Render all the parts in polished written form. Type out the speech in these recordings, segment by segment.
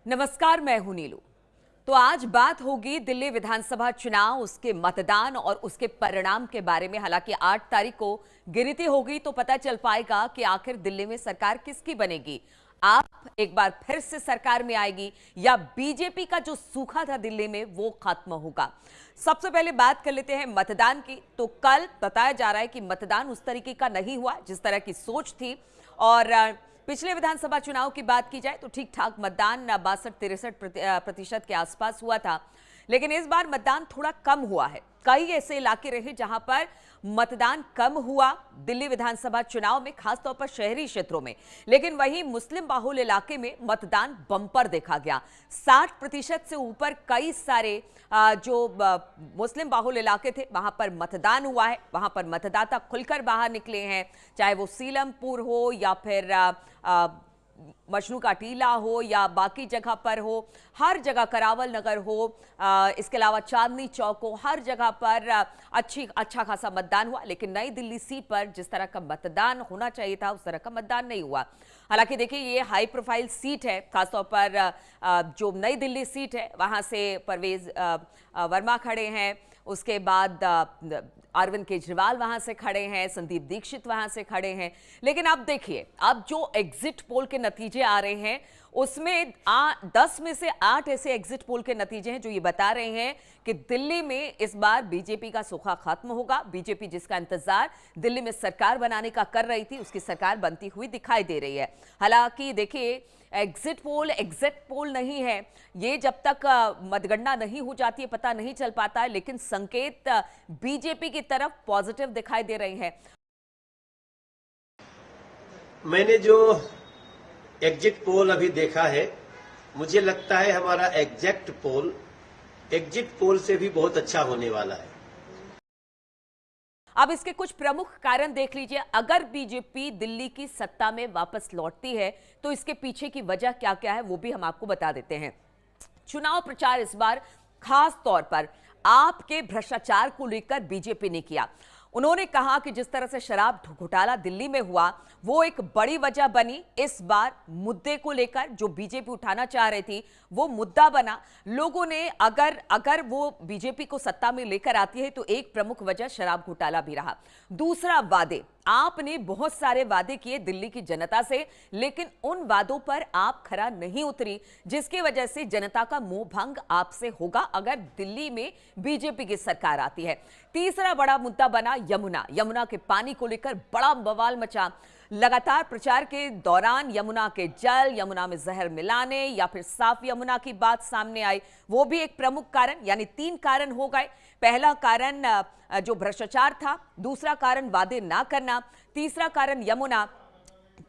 नमस्कार, मैं हूं नीलू। तो आज बात होगी दिल्ली विधानसभा चुनाव, उसके मतदान और उसके परिणाम के बारे में। हालांकि 8 तारीख को गिनती होगी तो पता चल पाएगा कि आखिर दिल्ली में सरकार किसकी बनेगी। आप एक बार फिर से सरकार में आएगी या बीजेपी का जो सूखा था दिल्ली में वो खत्म होगा। सबसे पहले बात कर लेते हैं मतदान की। तो कल बताया जा रहा है कि मतदान उस तरीके का नहीं हुआ जिस तरह की सोच थी। और पिछले विधानसभा चुनाव की बात की जाए तो ठीक ठाक मतदान 62-63% के आसपास हुआ था, लेकिन इस बार मतदान थोड़ा कम हुआ है। कई ऐसे इलाके रहे जहां पर मतदान कम हुआ दिल्ली विधानसभा चुनाव में, खासतौर पर शहरी क्षेत्रों में। लेकिन वहीं मुस्लिम बाहुल इलाके में मतदान बम्पर देखा गया। 60% से ऊपर कई सारे जो मुस्लिम बाहुल इलाके थे वहां पर मतदान हुआ है। वहां पर मतदाता खुलकर बाहर निकले हैं, चाहे वो सीलमपुर हो या फिर मजनू का टीला हो या बाकी जगह पर हो, हर जगह करावल नगर हो, इसके अलावा चांदनी चौक हो, हर जगह पर अच्छा खासा मतदान हुआ। लेकिन नई दिल्ली सीट पर जिस तरह का मतदान होना चाहिए था उस तरह का मतदान नहीं हुआ। हालांकि देखिए, ये हाई प्रोफाइल सीट है, खासतौर पर जो नई दिल्ली सीट है वहां से परवेज वर्मा खड़े हैं, उसके बाद अरविंद केजरीवाल वहां से खड़े हैं, संदीप दीक्षित वहां से खड़े हैं। लेकिन अब देखिए, अब जो एग्जिट पोल के नतीजे आ रहे हैं उसमें 10 में से 8 ऐसे एग्जिट पोल के नतीजे हैं जो ये बता रहे हैं कि दिल्ली में इस बार बीजेपी का सूखा खत्म होगा। बीजेपी जिसका इंतजार दिल्ली में सरकार बनाने का कर रही थी, उसकी सरकार बनती हुई दिखाई दे रही है। हालांकि देखिए, एग्जिट पोल एग्जैक्ट पोल नहीं है, ये जब तक मतगणना नहीं हो जाती है पता नहीं चल पाता है, लेकिन संकेत बीजेपी की तरफ पॉजिटिव दिखाई दे रहे हैं। मैंने जो एग्जिट पोल अभी देखा है, मुझे लगता है हमारा एग्जैक्ट पोल एग्जिट पोल से भी बहुत अच्छा होने वाला है। अब इसके कुछ प्रमुख कारण देख लीजिए। अगर बीजेपी दिल्ली की सत्ता में वापस लौटती है तो इसके पीछे की वजह क्या क्या है वो भी हम आपको बता देते हैं। चुनाव प्रचार इस बार खास तौर पर आपके भ्रष्टाचार को लेकर बीजेपी ने किया। उन्होंने कहा कि जिस तरह से शराब घोटाला दिल्ली में हुआ वो एक बड़ी वजह बनी। इस बार मुद्दे को लेकर जो बीजेपी उठाना चाह रही थी वो मुद्दा बना। लोगों ने अगर वो बीजेपी को सत्ता में लेकर आती है तो एक प्रमुख वजह शराब घोटाला भी रहा। दूसरा, वादे। आपने बहुत सारे वादे किए दिल्ली की जनता से, लेकिन उन वादों पर आप खरा नहीं उतरी, जिसकी वजह से जनता का मोह भंग आपसे होगा अगर दिल्ली में बीजेपी की सरकार आती है। तीसरा बड़ा मुद्दा बना यमुना के पानी को लेकर बड़ा बवाल मचा। लगातार प्रचार के दौरान यमुना के जल, यमुना में जहर मिलाने या फिर साफ यमुना की बात सामने आई, वो भी एक प्रमुख कारण। यानी 3 कारण हो गए। पहला कारण जो भ्रष्टाचार था, दूसरा कारण वादे ना करना, तीसरा कारण यमुना,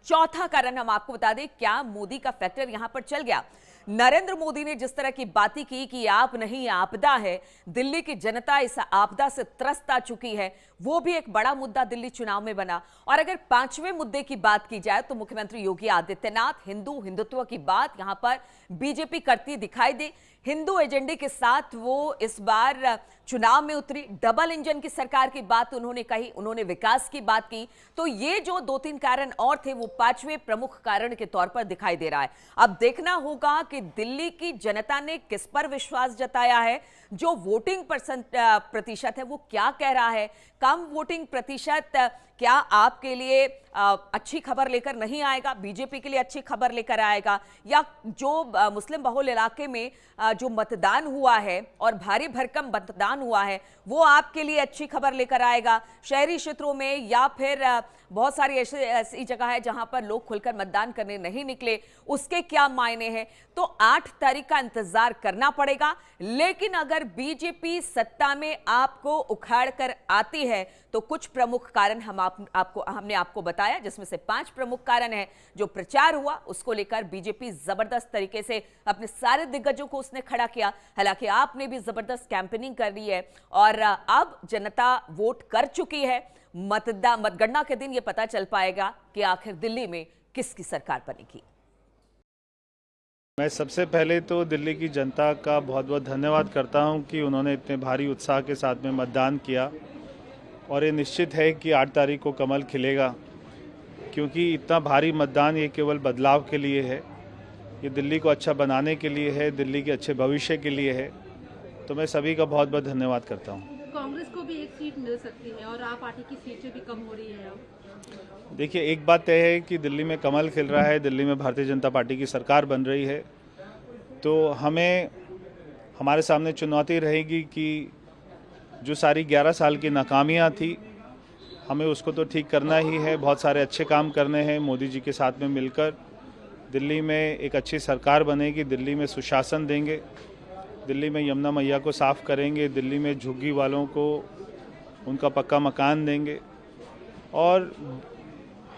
चौथा कारण हम आपको बता दें क्या मोदी का फैक्टर यहां पर चल गया। नरेंद्र मोदी ने जिस तरह की बातें की कि आप नहीं आपदा है, दिल्ली की जनता इस आपदा से त्रस्त आ चुकी है, वो भी एक बड़ा मुद्दा दिल्ली चुनाव में बना। और अगर 5वें मुद्दे की बात की जाए तो मुख्यमंत्री योगी आदित्यनाथ हिंदुत्व की बात यहां पर बीजेपी करती दिखाई दी। हिंदू एजेंडे के साथ वो इस बार चुनाव में उतरी। डबल इंजन की सरकार की बात उन्होंने कही, उन्होंने विकास की बात की। तो ये जो 2-3 कारण और थे वो 5वें प्रमुख कारण के तौर पर दिखाई दे रहा है। अब देखना होगा कि दिल्ली की जनता ने किस पर विश्वास जताया है। जो वोटिंग प्रतिशत है वो क्या कह रहा है। कम वोटिंग प्रतिशत क्या आपके लिए अच्छी खबर लेकर नहीं आएगा, बीजेपी के लिए अच्छी खबर लेकर आएगा, या जो मुस्लिम बहुल इलाके में जो मतदान हुआ है और भारी भरकम मतदान हुआ है वो आपके लिए अच्छी खबर लेकर आएगा शहरी क्षेत्रों में, या फिर बहुत सारी ऐसी जगह है जहां पर लोग खुलकर मतदान करने नहीं निकले, उसके क्या मायने हैं। तो 8 तारीख का इंतजार करना पड़ेगा। लेकिन अगर बीजेपी सत्ता में आपको उखाड़ कर आती है तो कुछ प्रमुख कारण हमने आपको बताया, जिसमें से 5 प्रमुख कारण है। जो प्रचार हुआ उसको लेकर बीजेपी जबरदस्त तरीके से अपने सारे दिग्गजों को उसने खड़ा किया। हालांकि आपने भी जबरदस्त कैंपेनिंग कर ली है और अब जनता वोट कर चुकी है। मतगणना के दिन यह पता चल पाएगा कि आखिर दिल्ली में किसकी सरकार बनेगी। मैं सबसे पहले तो दिल्ली की जनता का बहुत बहुत धन्यवाद करता हूं कि उन्होंने इतने भारी उत्साह के साथ में मतदान किया, और ये निश्चित है कि 8 तारीख को कमल खिलेगा, क्योंकि इतना भारी मतदान ये केवल बदलाव के लिए है। ये दिल्ली को अच्छा बनाने के लिए है, दिल्ली के अच्छे भविष्य के लिए है। तो मैं सभी का बहुत बहुत धन्यवाद करता हूँ। कांग्रेस को भी एक सीट मिल सकती है और आप पार्टी की सीटें भी कम हो रही है अब। देखिए, एक बात तय है कि दिल्ली में कमल खिल रहा है, दिल्ली में भारतीय जनता पार्टी की सरकार बन रही है। तो हमारे सामने चुनौती रहेगी कि जो सारी 11 साल की नाकामियाँ थी, हमें उसको तो ठीक करना ही है। बहुत सारे अच्छे काम करने हैं। मोदी जी के साथ में मिलकर दिल्ली में एक अच्छी सरकार बनेगी, दिल्ली में सुशासन देंगे, दिल्ली में यमुना मैया को साफ़ करेंगे, दिल्ली में झुग्गी वालों को उनका पक्का मकान देंगे और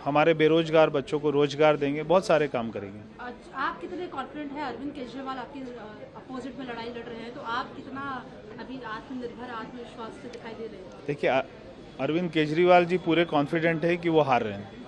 हमारे बेरोजगार बच्चों को रोजगार देंगे। बहुत सारे काम करेंगे। आप कितने कॉन्फिडेंट हैं? अरविंद केजरीवाल आपके अपोजिट में लड़ाई लड़ रहे हैं, तो आप कितना अभी आत्मनिर्भर, आत्मविश्वास से दिखाई दे रहे हैं? देखिए, अरविंद केजरीवाल जी पूरे कॉन्फिडेंट है कि वो हार रहे हैं।